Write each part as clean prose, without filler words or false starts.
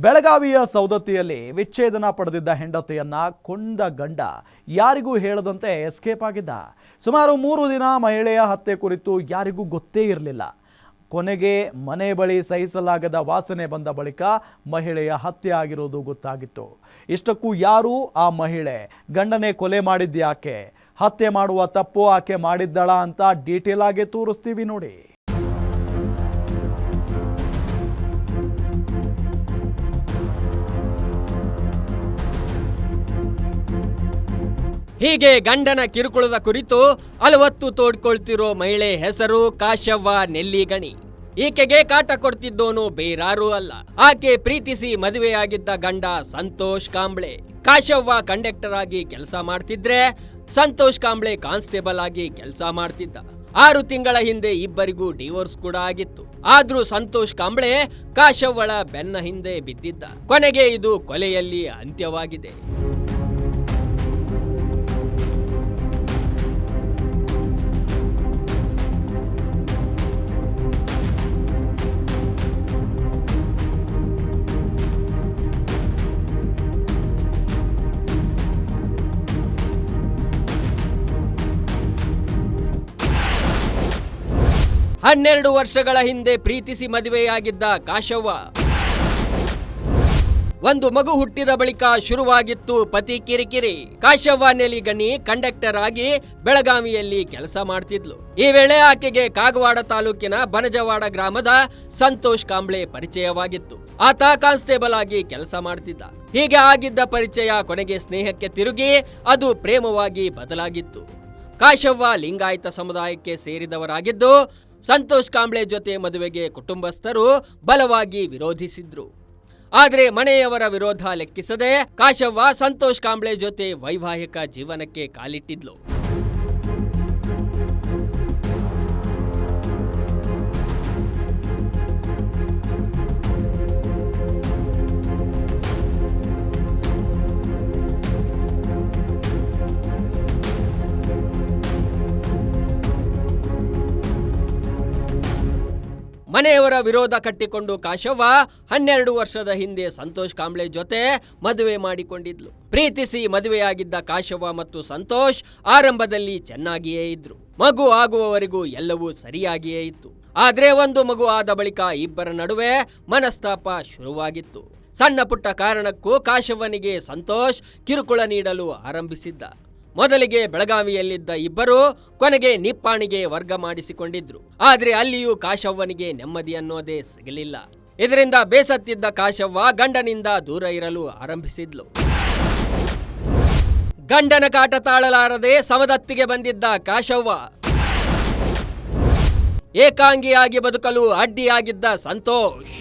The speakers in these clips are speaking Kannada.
ಬೆಳಗಾವಿಯ ಸೌದತ್ತಿಯಲ್ಲಿ ವಿಚ್ಛೇದನ ಪಡೆದಿದ್ದ ಹೆಂಡತಿಯನ್ನ ಕೊಂದ ಗಂಡ ಯಾರಿಗೂ ಹೇಳದಂತೆ ಎಸ್ಕೇಪ್ ಆಗಿದ್ದ. ಸುಮಾರು 3 ದಿನ ಮಹಿಳೆಯ ಹತ್ಯೆ ಕುರಿತು ಯಾರಿಗೂ ಗೊತ್ತೇ ಇರಲಿಲ್ಲ. ಕೊನೆಗೆ ಮನೆ ಬಳಿ ಸಹಿಸಲಾಗದ ವಾಸನೆ ಬಂದ ಬಳಿಕ ಮಹಿಳೆಯ ಹತ್ಯೆ ಆಗಿರೋದು ಗೊತ್ತಾಗಿತ್ತು. ಇಷ್ಟಕ್ಕೂ ಯಾರು ಆ ಮಹಿಳೆ, ಗಂಡನೇ ಕೊಲೆ ಮಾಡಿದ್ಯಾಕೆ, ಹತ್ಯೆ ಮಾಡುವ ತಪ್ಪು ಆಕೆ ಮಾಡಿದ್ದಳ ಅಂತ ಡೀಟೇಲ್ ಆಗಿ ತೋರಿಸ್ತೀವಿ ನೋಡಿ. ಹೀಗೆ ಗಂಡನ ಕಿರುಕುಳದ ಕುರಿತು ಅಲವತ್ತು ತೋಡ್ಕೊಳ್ತಿರೋ ಮಹಿಳೆ ಹೆಸರು ಕಾಶವ್ವ ನೆಲ್ಲಿಗಣಿ. ಈಕೆಗೆ ಕಾಟ ಕೊಡ್ತಿದ್ದೋನು ಬೇರಾರೂ ಅಲ್ಲ, ಆಕೆ ಪ್ರೀತಿಸಿ ಮದುವೆಯಾಗಿದ್ದ ಗಂಡ ಸಂತೋಷ್ ಕಾಂಬ್ಳೆ. ಕಾಶವ್ವ ಕಂಡಕ್ಟರ್ ಆಗಿ ಕೆಲಸ ಮಾಡ್ತಿದ್ರೆ ಸಂತೋಷ್ ಕಾಂಬ್ಳೆ ಕಾನ್ಸ್ಟೇಬಲ್ ಆಗಿ ಕೆಲಸ ಮಾಡ್ತಿದ್ದ. 6 ತಿಂಗಳ ಹಿಂದೆ ಇಬ್ಬರಿಗೂ ಡಿವೋರ್ಸ್ ಕೂಡ ಆಗಿತ್ತು. ಆದ್ರೂ ಸಂತೋಷ್ ಕಾಂಬ್ಳೆ ಕಾಶವ್ವಳ ಬೆನ್ನ ಹಿಂದೆ ಬಿದ್ದಿದ್ದ. ಕೊನೆಗೆ ಇದು ಕೊಲೆಯಲ್ಲಿ ಅಂತ್ಯವಾಗಿದೆ. ಹನ್ನೆರಡು ವರ್ಷಗಳ ಹಿಂದೆ ಪ್ರೀತಿಸಿ ಮದುವೆಯಾಗಿದ್ದ ಕಾಶವ್ವ. ಒಂದು ಮಗು ಹುಟ್ಟಿದ ಬಳಿಕ ಶುರುವಾಗಿತ್ತು ಪತಿ ಕಿರಿಕಿರಿ. ಕಾಶವ್ವ ನೆಲ್ಲಿಗಣಿ ಕಂಡಕ್ಟರ್ ಆಗಿ ಬೆಳಗಾವಿಯಲ್ಲಿ ಕೆಲಸ ಮಾಡ್ತಿದ್ಲು. ಈ ವೇಳೆ ಆಕೆಗೆ ಕಾಗವಾಡ ತಾಲೂಕಿನ ಬನಜವಾಡ ಗ್ರಾಮದ ಸಂತೋಷ್ ಕಾಂಬ್ಳೆ ಪರಿಚಯವಾಗಿತ್ತು. ಆತ ಕಾನ್ಸ್ಟೇಬಲ್ ಆಗಿ ಕೆಲಸ ಮಾಡ್ತಿದ್ದ. ಹೀಗೆ ಆಗಿದ್ದ ಪರಿಚಯ ಕೊನೆಗೆ ಸ್ನೇಹಕ್ಕೆ ತಿರುಗಿ ಅದು ಪ್ರೇಮವಾಗಿ ಬದಲಾಗಿತ್ತು. ಕಾಶವ್ವ ಲಿಂಗಾಯತ ಸಮುದಾಯಕ್ಕೆ ಸೇರಿದವರಾಗಿದ್ದು ಸಂತೋಷ್ ಕಾಂಬ್ಳೆ ಜೊತೆ ಮದುವೆಗೆ ಕುಟುಂಬಸ್ಥರು ಬಲವಾಗಿ ವಿರೋಧಿಸಿದ್ರು. ಆದರೆ ಮನೆಯವರ ವಿರೋಧ ಲೆಕ್ಕಿಸದೆ ಕಾಶವ್ವ ಸಂತೋಷ್ ಕಾಂಬ್ಳೆ ಜೊತೆ ವೈವಾಹಿಕ ಜೀವನಕ್ಕೆ ಕಾಲಿಟ್ಟಿದ್ಲು. ಮನೆಯವರ ವಿರೋಧ ಕಟ್ಟಿಕೊಂಡು ಕಾಶವ್ವ 12 ವರ್ಷದ ಹಿಂದೆ ಸಂತೋಷ್ ಕಾಂಬ್ಳೆ ಜೊತೆ ಮದುವೆ ಮಾಡಿಕೊಂಡಿದ್ಲು. ಪ್ರೀತಿಸಿ ಮದುವೆಯಾಗಿದ್ದ ಕಾಶವ್ವ ಮತ್ತು ಸಂತೋಷ್ ಆರಂಭದಲ್ಲಿ ಚೆನ್ನಾಗಿಯೇ ಇದ್ರು. ಮಗು ಆಗುವವರೆಗೂ ಎಲ್ಲವೂ ಸರಿಯಾಗಿಯೇ ಇತ್ತು. ಆದ್ರೆ ಒಂದು ಮಗು ಆದ ಬಳಿಕ ಇಬ್ಬರ ನಡುವೆ ಮನಸ್ತಾಪ ಶುರುವಾಗಿತ್ತು. ಸಣ್ಣ ಪುಟ್ಟ ಕಾರಣಕ್ಕೂ ಕಾಶವ್ವನಿಗೆ ಸಂತೋಷ್ ಕಿರುಕುಳ ನೀಡಲು ಆರಂಭಿಸಿದ್ದ. ಮೊದಲಿಗೆ ಬೆಳಗಾವಿಯಲ್ಲಿದ್ದ ಇಬ್ಬರು ಕೊನೆಗೆ ನಿಪ್ಪಾಣಿಗೆ ವರ್ಗ ಮಾಡಿಸಿಕೊಂಡಿದ್ರು. ಆದ್ರೆ ಅಲ್ಲಿಯೂ ಕಾಶವ್ವನಿಗೆ ನೆಮ್ಮದಿ ಅನ್ನೋದೇ ಸಿಗಲಿಲ್ಲ. ಇದರಿಂದ ಬೇಸತ್ತಿದ್ದ ಕಾಶವ್ವ ಗಂಡನಿಂದ ದೂರ ಇರಲು ಆರಂಭಿಸಿದ್ಲು. ಗಂಡನ ಕಾಟ ತಾಳಲಾರದೆ ಸವದತ್ತಿಗೆ ಬಂದಿದ್ದ ಕಾಶವ್ವ. ಏಕಾಂಗಿಯಾಗಿ ಬದುಕಲು ಅಡ್ಡಿಯಾಗಿದ್ದ ಸಂತೋಷ್.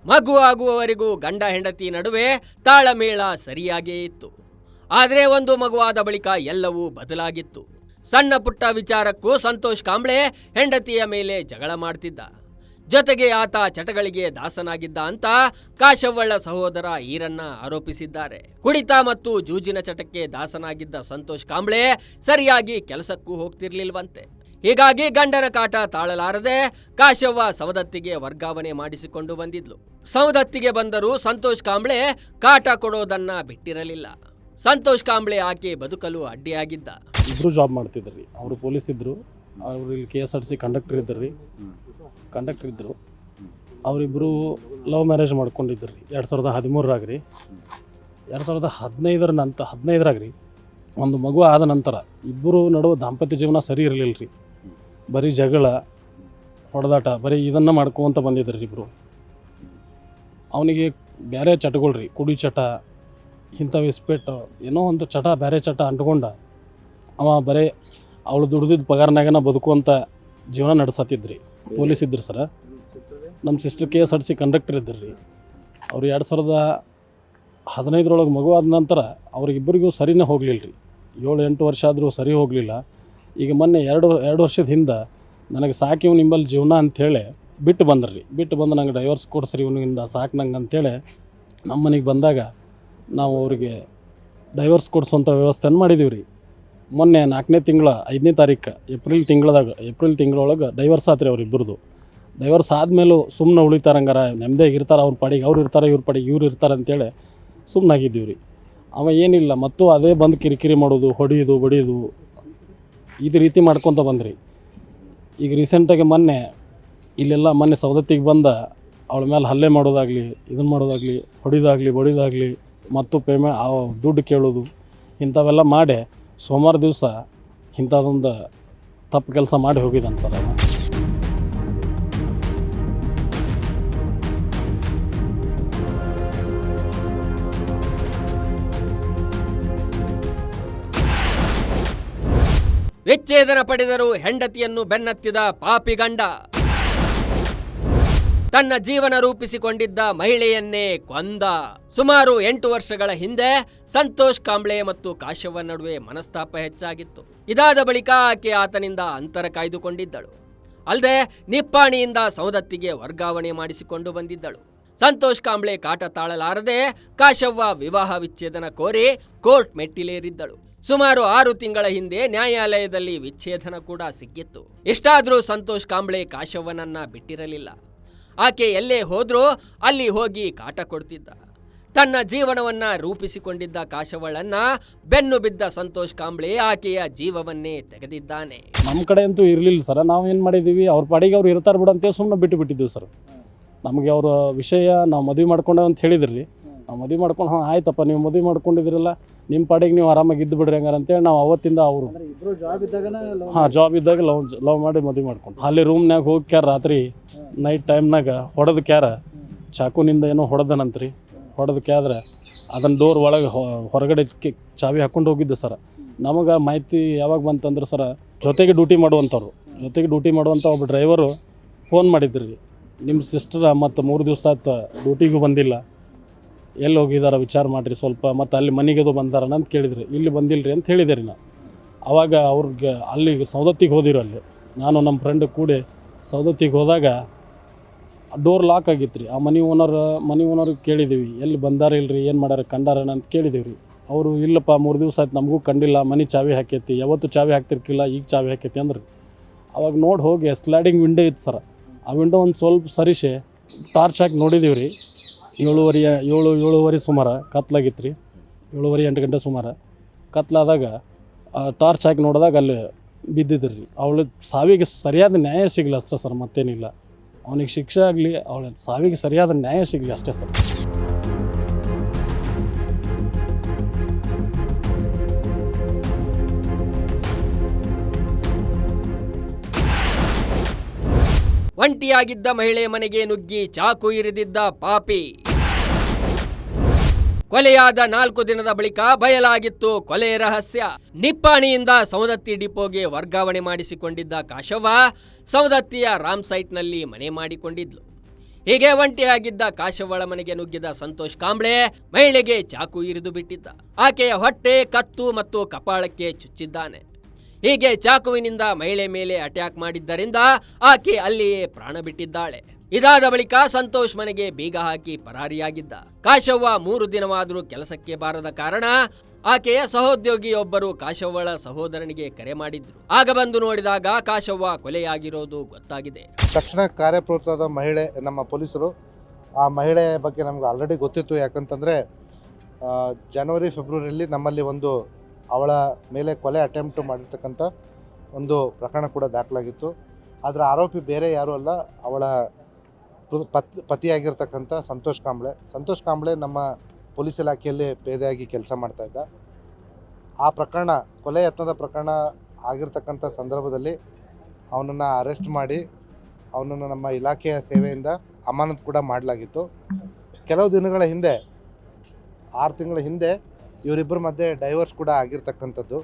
ಮಗು ಆಗುವವರೆಗೂ ಗಂಡ ಹೆಂಡತಿ ನಡುವೆ ತಾಳಮೇಳ ಸರಿಯಾಗೇ ಇತ್ತು. ಆದರೆ ಒಂದು ಮಗುವಾದ ಬಳಿಕ ಎಲ್ಲವೂ ಬದಲಾಗಿತ್ತು. ಸಣ್ಣ ಪುಟ್ಟ ವಿಚಾರಕ್ಕೂ ಸಂತೋಷ್ ಕಾಂಬ್ಳೆ ಹೆಂಡತಿಯ ಮೇಲೆ ಜಗಳ ಮಾಡ್ತಿದ್ದ. ಜೊತೆಗೆ ಆತ ಚಟಗಳಿಗೆ ದಾಸನಾಗಿದ್ದ ಅಂತ ಕಾಶವ್ವಳ ಸಹೋದರ ಈರಣ್ಣ ಆರೋಪಿಸಿದ್ದಾರೆ. ಕುಡಿತ ಮತ್ತು ಜೂಜಿನ ಚಟಕ್ಕೆ ದಾಸನಾಗಿದ್ದ ಸಂತೋಷ್ ಕಾಂಬ್ಳೆ ಸರಿಯಾಗಿ ಕೆಲಸಕ್ಕೂ ಹೋಗ್ತಿರ್ಲಿಲ್ವಂತೆ. ಹೀಗಾಗಿ ಗಂಡನ ಕಾಟ ತಾಳಲಾರದೆ ಕಾಶವ್ವ ಸವದತ್ತಿಗೆ ವರ್ಗಾವಣೆ ಮಾಡಿಸಿಕೊಂಡು ಬಂದಿದ್ಲು. ಸವದತ್ತಿಗೆ ಬಂದರೂ ಸಂತೋಷ್ ಕಾಂಬ್ಳೆ ಕಾಟ ಕೊಡೋದನ್ನ ಬಿಟ್ಟಿರಲಿಲ್ಲ. ಸಂತೋಷ್ ಕಾಂಬ್ಳೆ ಆಕೆ ಬದುಕಲು ಅಡ್ಡಿಯಾಗಿದ್ದ. ಇಬ್ರು ಜಾಬ್ ಮಾಡ್ತಿದ್ರಿ. ಅವರು ಪೊಲೀಸ್ ಇದ್ರು, ಅವರು ಇಲ್ಲಿ KSRTC ಕಂಡಕ್ಟರ್ ಇದ್ದರು. ಅವರಿಬ್ಬರು ಲವ್ ಮ್ಯಾರೇಜ್ ಮಾಡ್ಕೊಂಡಿದ್ದರು 2013ರಾಗ್ರಿ. 2015ರಾಗ್ರಿ ಒಂದು ಮಗು ಆದ ನಂತರ ಇಬ್ಬರು ನಡುವೆ ದಾಂಪತ್ಯ ಜೀವನ ಸರಿ ಇರಲಿಲ್ಲ ರೀ. ಬರೀ ಜಗಳ, ಹೊಡೆದಾಟ, ಬರೀ ಇದನ್ನು ಮಾಡ್ಕೊಂತ ಬಂದಿದ್ರಿ ಇಬ್ಬರು. ಅವನಿಗೆ ಬೇರೆ ಚಟಗಳು ರೀ, ಕುಡಿ ಚಟ, ಇಂಥವು ಇಸ್ಪೆಟ್ಟು, ಏನೋ ಒಂದು ಚಟ, ಬೇರೆ ಚಟ ಅಂಟ್ಕೊಂಡ ಅವ ಬರೀ ಅವಳು ದುಡ್ದಿದ್ದ ಪಗಾರನಾಗನ ಬದುಕುವಂಥ ಜೀವನ ನಡೆಸತ್ತಿದ್ರಿ. ಪೊಲೀಸ್ ಇದ್ರು ಸರ. ನಮ್ಮ ಸಿಸ್ಟರ್ KSRTC ಕಂಡಕ್ಟರ್ ಇದ್ದರು ರೀ. ಅವ್ರು 2015 ಮಗು ಆದ ನಂತರ ಅವ್ರಿಗಿಬ್ಬರಿಗೂ ಸರಿನೇ ಹೋಗಲಿಲ್ಲ ರೀ. 7-8 ವರ್ಷ ಆದರೂ ಸರಿ ಹೋಗಲಿಲ್ಲ. ಈಗ ಮೊನ್ನೆ ಎರಡು ವರ್ಷದ ಹಿಂದೆ ನನಗೆ ಸಾಕು ಇವ್ನು ನಿಂಬಲ್ಲಿ ಜೀವನ ಅಂಥೇಳಿ ಬಿಟ್ಟು ಬಂದ್ರಿ. ಬಿಟ್ಟು ಬಂದು ನಂಗೆ ಡೈವರ್ಸ್ ಕೊಡಿಸ್ರಿ ಇವನಿಂದ ಸಾಕು ನಂಗೆ ಅಂಥೇಳಿ ನಮ್ಮ ಮನೆಗೆ ಬಂದಾಗ ನಾವು ಅವ್ರಿಗೆ ಡೈವರ್ಸ್ ಕೊಡಿಸುವಂಥ ವ್ಯವಸ್ಥೆಯನ್ನು ಮಾಡಿದ್ದೀವಿ ರೀ. ಮೊನ್ನೆ 4ನೇ ತಿಂಗಳ 5ನೇ ತಾರೀಕು ಏಪ್ರಿಲ್ ತಿಂಗಳೊಳಗೆ ಡೈವರ್ಸ್ ಆತ್ರಿ ಅವ್ರಿಬ್ಬರದು. ಡೈವರ್ಸ್ ಆದಮೇಲೂ ಸುಮ್ಮನೆ ಉಳಿತಾರಂಗಾರ ನೆಮ್ಮದಿಯಾಗಿ ಇರ್ತಾರೆ, ಅವ್ರ ಪಾಡಿಗೆ ಅವ್ರು ಇರ್ತಾರೆ, ಇವ್ರ ಪಾಡಿಗೆ ಇವ್ರು ಇರ್ತಾರೆ ಅಂತೇಳಿ ಸುಮ್ಮನಾಗಿದ್ದೀವಿ ರೀ. ಅವ ಏನಿಲ್ಲ ಮತ್ತು ಅದೇ ಬಂದು ಕಿರಿಕಿರಿ ಮಾಡೋದು, ಹೊಡಿಯೋದು, ಬಡಿಯೋದು ಇದು ರೀತಿ ಮಾಡ್ಕೊತ ಬಂದ್ರಿ. ಈಗ ರೀಸೆಂಟಾಗಿ ಮೊನ್ನೆ ಸವದತ್ತಿಗೆ ಬಂದ ಅವಳ ಮೇಲೆ ಹಲ್ಲೆ ಮಾಡೋದಾಗಲಿ, ಇದನ್ನು ಮಾಡೋದಾಗಲಿ, ಹೊಡಿಯೋದಾಗಲಿ, ಬಡಿಯೋದಾಗಲಿ ಮತ್ತು ದುಡ್ಡು ಕೇಳೋದು ಇಂಥವೆಲ್ಲ ಮಾಡಿ ಸೋಮವಾರ ದಿವಸ ಇಂಥದ್ದೊಂದು ತಪ್ಪು ಕೆಲಸ ಮಾಡಿ ಹೋಗಿದ್ದಾನೆ ಸರ್. ವಿಚ್ಛೇದನ ಪಡೆದರೂ ಹೆಂಡತಿಯನ್ನು ಬೆನ್ನತ್ತಿದ ಪಾಪಿ ಗಂಡ. ತನ್ನ ಜೀವನ ರೂಪಿಸಿಕೊಂಡಿದ್ದ ಮಹಿಳೆಯನ್ನೇ ಕೊಂದ. ಸುಮಾರು 8 ವರ್ಷಗಳ ಹಿಂದೆ ಸಂತೋಷ್ ಕಾಂಬ್ಳೆ ಮತ್ತು ಕಾಶವ್ವ ನಡುವೆ ಮನಸ್ತಾಪ ಹೆಚ್ಚಾಗಿತ್ತು. ಇದಾದ ಬಳಿಕ ಆಕೆ ಆತನಿಂದ ಅಂತರ ಕಾಯ್ದುಕೊಂಡಿದ್ದಳು. ಅಲ್ಲದೆ ನಿಪ್ಪಾಣಿಯಿಂದ ಸವದತ್ತಿಗೆ ವರ್ಗಾವಣೆ ಮಾಡಿಸಿಕೊಂಡು ಬಂದಿದ್ದಳು. ಸಂತೋಷ್ ಕಾಂಬ್ಳೆ ಕಾಟ ತಾಳಲಾರದೆ ಕಾಶವ್ವ ವಿವಾಹ ವಿಚ್ಛೇದನ ಕೋರಿ ಕೋರ್ಟ್ ಮೆಟ್ಟಿಲೇರಿದ್ದಳು. ಸುಮಾರು 6 ತಿಂಗಳ ಹಿಂದೆ ನ್ಯಾಯಾಲಯದಲ್ಲಿ ವಿಚ್ಛೇದನ ಕೂಡ ಸಿಕ್ಕಿತ್ತು. ಇಷ್ಟಾದರೂ ಸಂತೋಷ್ ಕಾಂಬ್ಳೆ ಕಾಶವ್ವನನ್ನ ಬಿಟ್ಟಿರಲಿಲ್ಲ. ಆಕೆ ಎಲ್ಲೇ ಹೋದ್ರೂ ಅಲ್ಲಿ ಹೋಗಿ ಕಾಟ ಕೊಡ್ತಿದ್ದ. ತನ್ನ ಜೀವನವನ್ನ ರೂಪಿಸಿಕೊಂಡಿದ್ದ ಕಾಶವ್ವಳನ್ನ ಬೆನ್ನು ಬಿದ್ದ ಸಂತೋಷ್ ಕಾಂಬ್ಳೆ ಆಕೆಯ ಜೀವವನ್ನೇ ತೆಗೆದಿದ್ದಾನೆ. ನಮ್ಮ ಕಡೆ ಅಂತೂ ಇರಲಿಲ್ಲ ಸರ್. ನಾವೇನು ಮಾಡಿದ್ದೀವಿ, ಅವ್ರ ಪಾಡಿಗೆ ಅವ್ರು ಇರ್ತಾರೆ ಬಿಡಂತೇಳಿ ಸುಮ್ಮನೆ ಬಿಟ್ಟಿದ್ದೀವಿ ಸರ್. ನಮಗೆ ಅವರ ವಿಷಯ ನಾವು ಮದುವೆ ಮಾಡ್ಕೊಂಡೆ ಅಂತ ಹೇಳಿದ್ರಿ. ನಾವು ಮದುವೆ ಮಾಡ್ಕೊಂಡು ಆಯ್ತಪ್ಪ ನೀವು ಮದುವೆ ಮಾಡ್ಕೊಂಡಿದ್ರಲ್ಲ, ನಿಮ್ಮ ಪಾಡಿಗೆ ನೀವು ಆರಾಮಾಗಿ ಇದ್ದು ಬಿಡ್ರಿ ಹಂಗಾರ ಅಂತೇಳಿ ನಾವು ಅವತ್ತಿಂದ ಅವರು ಜಾಬ್ ಇದ್ದಾಗ ಲವ್ ಮಾಡಿ ಮದುವೆ ಮಾಡ್ಕೊಂಡು ಅಲ್ಲಿ ರೂಮ್ನಾಗ ಹೋಗಿ ಕ್ಯಾರ ರಾತ್ರಿ ನೈಟ್ ಟೈಮ್ನಾಗ ಹೊಡೆದು ಕ್ಯಾರ ಚಾಕುನಿಂದ ಏನೋ ಹೊಡೆದನಂತ್ರಿ. ಹೊಡೆದು ಕ್ಯಾದ್ರೆ ಅದನ್ನು ಡೋರ್ ಒಳಗೆ ಹೊರಗಡೆ ಚಾವಿ ಹಾಕ್ಕೊಂಡು ಹೋಗಿದ್ದೆ ಸರ್. ನಮಗೆ ಮಾಹಿತಿ ಯಾವಾಗ ಬಂತಂದ್ರೆ ಸರ ಜೊತೆಗೆ ಡ್ಯೂಟಿ ಮಾಡುವಂಥ ಒಬ್ಬ ಡ್ರೈವರು ಫೋನ್ ಮಾಡಿದ್ರಿ, ನಿಮ್ಮ ಸಿಸ್ಟರ್ ಮತ್ತು 3 ದಿವಸ ಆಯ್ತು ಡ್ಯೂಟಿಗೂ ಬಂದಿಲ್ಲ, ಎಲ್ಲಿ ಹೋಗಿದಾರ ವಿಚಾರ ಮಾಡಿರಿ ಸ್ವಲ್ಪ, ಮತ್ತು ಅಲ್ಲಿ ಮನೆಗೆದು ಬಂದಾರನ ಅಂತ ಕೇಳಿದ್ರಿ. ಇಲ್ಲಿ ಬಂದಿಲ್ಲರಿ ಅಂತ ಹೇಳಿದೆ ರೀ ನಾವು. ಆವಾಗ ಅವ್ರಿಗೆ ಅಲ್ಲಿ ಸವದತ್ತಿಗೆ ಹೋದಿರು. ಅಲ್ಲಿ ನಾನು ನಮ್ಮ ಫ್ರೆಂಡ್ ಕೂಡಿ ಸವದತ್ತಿಗೆ ಹೋದಾಗ ಡೋರ್ ಲಾಕ್ ಆಗಿತ್ತು ರೀ. ಆ ಮನೆ ಓನರ್ಗೆ ಕೇಳಿದ್ದೀವಿ, ಎಲ್ಲಿ ಬಂದಾರ ಇಲ್ರಿ, ಏನು ಮಾಡ್ಯಾರ ಕಂಡಾರನ ಅಂತ ಕೇಳಿದ್ದೀವಿ ರೀ. ಅವರು ಇಲ್ಲಪ್ಪ 3 ದಿವಸ ಆಯ್ತು ನಮಗೂ ಕಂಡಿಲ್ಲ, ಮನೆ ಚಾವಿ ಹಾಕೈತಿ, ಯಾವತ್ತು ಚಾವಿ ಹಾಕ್ತಿರ್ಕಿಲ್ಲ, ಈಗ ಚಾವಿ ಹಾಕೈತಿ ಅಂದ್ರೆ. ಅವಾಗ ನೋಡಿ ಹೋಗಿ ಸ್ಲೈಡಿಂಗ್ ವಿಂಡೋ ಇತ್ತು ಸರ್. ಆ ವಿಂಡೋ ಒಂದು ಸ್ವಲ್ಪ ಸರಿಸಿ ಟಾರ್ಚ್ ಹಾಕಿ ನೋಡಿದ್ದೀವಿ ರೀ. 7:30 ಸುಮಾರು ಕತ್ಲಾಗಿತ್ತು ರೀ. 7:30-8 ಗಂಟೆ ಸುಮಾರು ಕತ್ಲಾದಾಗ ಟಾರ್ಚ್ ಹಾಕಿ ನೋಡಿದಾಗ ಅಲ್ಲಿ ಬಿದ್ದಿದ್ರಿ ರೀ. ಅವಳ ಸಾವಿಗೆ ಸರಿಯಾದ ನ್ಯಾಯ ಸಿಗಲಿ ಅಷ್ಟೇ ಸರ್, ಮತ್ತೇನಿಲ್ಲ. ಅವನಿಗೆ ಶಿಕ್ಷೆ ಆಗಲಿ, ಅವಳ ಸಾವಿಗೆ ಸರಿಯಾದ ನ್ಯಾಯ ಸಿಗಲಿ ಅಷ್ಟೇ ಸರ್. ಒಂಟಿಯಾಗಿದ್ದ ಮಹಿಳೆ ಮನೆಗೆ ನುಗ್ಗಿ ಚಾಕು ಇರಿದಿದ್ದ ಪಾಪಿ. ಕೊಲೆಯಾದ 4 ದಿನದ ಬಳಿಕ ಬಯಲಾಗಿತ್ತು ಕೊಲೆ ರಹಸ್ಯ. ನಿಪ್ಪಾಣಿಯಿಂದ ಸವದತ್ತಿ ಡಿಪೋಗೆ ವರ್ಗಾವಣೆ ಮಾಡಿಸಿಕೊಂಡಿದ್ದ ಕಾಶವ್ವ ಸವದತ್ತಿಯ ರಾಮ್ ಸೈಟ್ನಲ್ಲಿ ಮನೆ ಮಾಡಿಕೊಂಡಿದ್ಲು. ಹೀಗೆ ಒಂಟಿಯಾಗಿದ್ದ ಕಾಶವ್ವಳ ಮನೆಗೆ ನುಗ್ಗಿದ ಸಂತೋಷ್ ಕಾಂಬ್ಳೆ ಮಹಿಳೆಗೆ ಚಾಕು ಇರಿದು ಬಿಟ್ಟಿದ್ದ. ಆಕೆಯ ಹೊಟ್ಟೆ, ಕತ್ತು ಮತ್ತು ಕಪಾಳಕ್ಕೆ ಚುಚ್ಚಿದ್ದಾನೆ. ಹೀಗೆ ಚಾಕುವಿನಿಂದ ಮಹಿಳೆ ಮೇಲೆ ಅಟ್ಯಾಕ್ ಮಾಡಿದ್ದರಿಂದ ಆಕೆ ಅಲ್ಲಿಯೇ ಪ್ರಾಣ ಬಿಟ್ಟಿದ್ದಾಳೆ. ಇದಾದ ಬಳಿಕ ಸಂತೋಷ್ ಮನೆಗೆ ಬೀಗ ಹಾಕಿ ಪರಾರಿಯಾಗಿದ್ದ. ಕಾಶವ್ವ 3 ದಿನವಾದರೂ ಕೆಲಸಕ್ಕೆ ಬಾರದ ಕಾರಣ ಆಕೆಯ ಸಹೋದ್ಯೋಗಿಯೊಬ್ಬರು ಕಾಶವ್ವಳ ಸಹೋದರನಿಗೆ ಕರೆ ಮಾಡಿದ್ರು. ಆಗ ಬಂದು ನೋಡಿದಾಗ ಕಾಶವ್ವ ಕೊಲೆಯಾಗಿರೋದು ಗೊತ್ತಾಗಿದೆ. ತಕ್ಷಣ ಕಾರ್ಯಪ್ರವೃತ್ತರಾದ ಮಹಿಳೆ ನಮ್ಮ ಪೊಲೀಸರು, ಆ ಮಹಿಳೆ ಬಗ್ಗೆ ನಮ್ಗೆ ಆಲ್ರೆಡಿ ಗೊತ್ತಿತ್ತು. ಯಾಕಂತಂದರೆ ಜನವರಿ ಫೆಬ್ರವರಿಯಲ್ಲಿ ನಮ್ಮಲ್ಲಿ ಒಂದು ಅವಳ ಮೇಲೆ ಕೊಲೆ ಅಟೆಂಪ್ಟ್ ಮಾಡಿರ್ತಕ್ಕಂಥ ಒಂದು ಪ್ರಕರಣ ಕೂಡ ದಾಖಲಾಗಿತ್ತು. ಅದರ ಆರೋಪಿ ಬೇರೆ ಯಾರೂ ಅಲ್ಲ, ಅವಳ ಪತಿಯಾಗಿರ್ತಕ್ಕಂಥ ಸಂತೋಷ್ ಕಾಂಬ್ಳೆ ನಮ್ಮ ಪೊಲೀಸ್ ಇಲಾಖೆಯಲ್ಲಿ ಪೇದೆಯಾಗಿ ಕೆಲಸ ಮಾಡ್ತಾಯಿದ್ದ. ಆ ಪ್ರಕರಣ, ಕೊಲೆ ಯತ್ನದ ಪ್ರಕರಣ ಆಗಿರ್ತಕ್ಕಂಥ ಸಂದರ್ಭದಲ್ಲಿ ಅವನನ್ನು ಅರೆಸ್ಟ್ ಮಾಡಿ ಅವನನ್ನು ನಮ್ಮ ಇಲಾಖೆಯ ಸೇವೆಯಿಂದ ಅಮಾನತು ಕೂಡ ಮಾಡಲಾಗಿತ್ತು. ಕೆಲವು ದಿನಗಳ ಹಿಂದೆ, 6 ತಿಂಗಳ ಹಿಂದೆ ಇವರಿಬ್ಬರ ಮಧ್ಯೆ ಡೈವರ್ಸ್ ಕೂಡ ಆಗಿರ್ತಕ್ಕಂಥದ್ದು.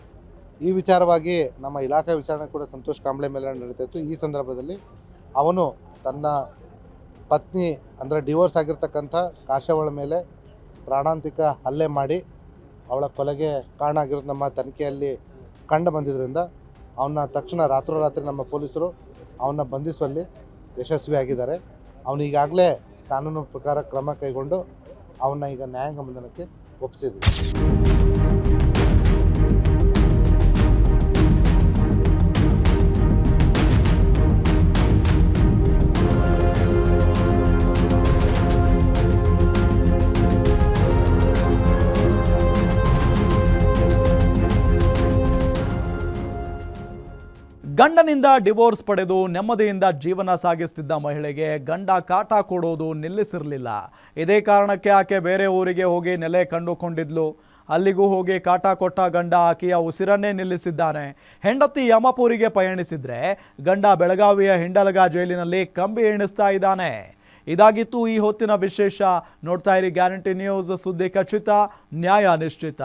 ಈ ವಿಚಾರವಾಗಿ ನಮ್ಮ ಇಲಾಖೆ ವಿಚಾರಣೆ ಕೂಡ ಸಂತೋಷ್ ಕಾಂಬ್ಳೆ ಮೇಲೆ ನಡೀತಾ ಇತ್ತು. ಈ ಸಂದರ್ಭದಲ್ಲಿ ಅವನು ತನ್ನ ಪತ್ನಿ ಅಂದರೆ ಡಿವೋರ್ಸ್ ಆಗಿರ್ತಕ್ಕಂಥ ಕಾಶವ್ವಳ ಮೇಲೆ ಪ್ರಾಣಾಂತಿಕ ಹಲ್ಲೆ ಮಾಡಿ ಅವಳ ಕೊಲೆಗೆ ಕಾರಣ ಆಗಿರೋದು ನಮ್ಮ ತನಿಖೆಯಲ್ಲಿ ಕಂಡು ಬಂದಿದ್ದರಿಂದ ಅವನ್ನ ತಕ್ಷಣ ರಾತ್ರೋರಾತ್ರಿ ನಮ್ಮ ಪೊಲೀಸರು ಅವನ್ನ ಬಂಧಿಸುವಲ್ಲಿ ಯಶಸ್ವಿಯಾಗಿದ್ದಾರೆ. ಅವನು ಈಗಾಗಲೇ ಕಾನೂನು ಪ್ರಕಾರ ಕ್ರಮ ಕೈಗೊಂಡು ಅವನ್ನ ಈಗ ನ್ಯಾಯಾಂಗ ಬಂಧನಕ್ಕೆ ಒಪ್ಪಿಸಿದ್ವಿ. ಗಂಡನಿಂದ ಡಿವೋರ್ಸ್ ಪಡೆದು ನೆಮ್ಮದಿಯಿಂದ ಜೀವನ ಸಾಗಿಸ್ತಿದ್ದ ಮಹಿಳೆಗೆ ಗಂಡ ಕಾಟ ಕೊಡೋದು ನಿಲ್ಲಿಸಿರಲಿಲ್ಲ. ಇದೇ ಕಾರಣಕ್ಕೆ ಆಕೆ ಬೇರೆ ಊರಿಗೆ ಹೋಗಿ ನೆಲೆ ಕಂಡುಕೊಂಡಿದ್ಲು. ಅಲ್ಲಿಗೂ ಹೋಗಿ ಕಾಟ ಕೊಟ್ಟ ಗಂಡ ಆಕೆಯ ಉಸಿರನ್ನೇ ನಿಲ್ಲಿಸಿದ್ದಾನೆ. ಹೆಂಡತಿ ಯಮಪುರಿಗೆ ಪಯಣಿಸಿದ್ರೆ ಗಂಡ ಬೆಳಗಾವಿಯ ಹಿಂಡಲಗ ಜೈಲಿನಲ್ಲಿ ಕಂಬಿ ಎಣಿಸ್ತಾ ಇದ್ದಾನೆ. ಇದಾಗಿತ್ತು ಈ ಹೊತ್ತಿನ ವಿಶೇಷ. ನೋಡ್ತಾ ಇರಿ ಗ್ಯಾರಂಟಿ ನ್ಯೂಸ್. ಸುದ್ದಿ ಖಚಿತ, ನ್ಯಾಯ ನಿಶ್ಚಿತ.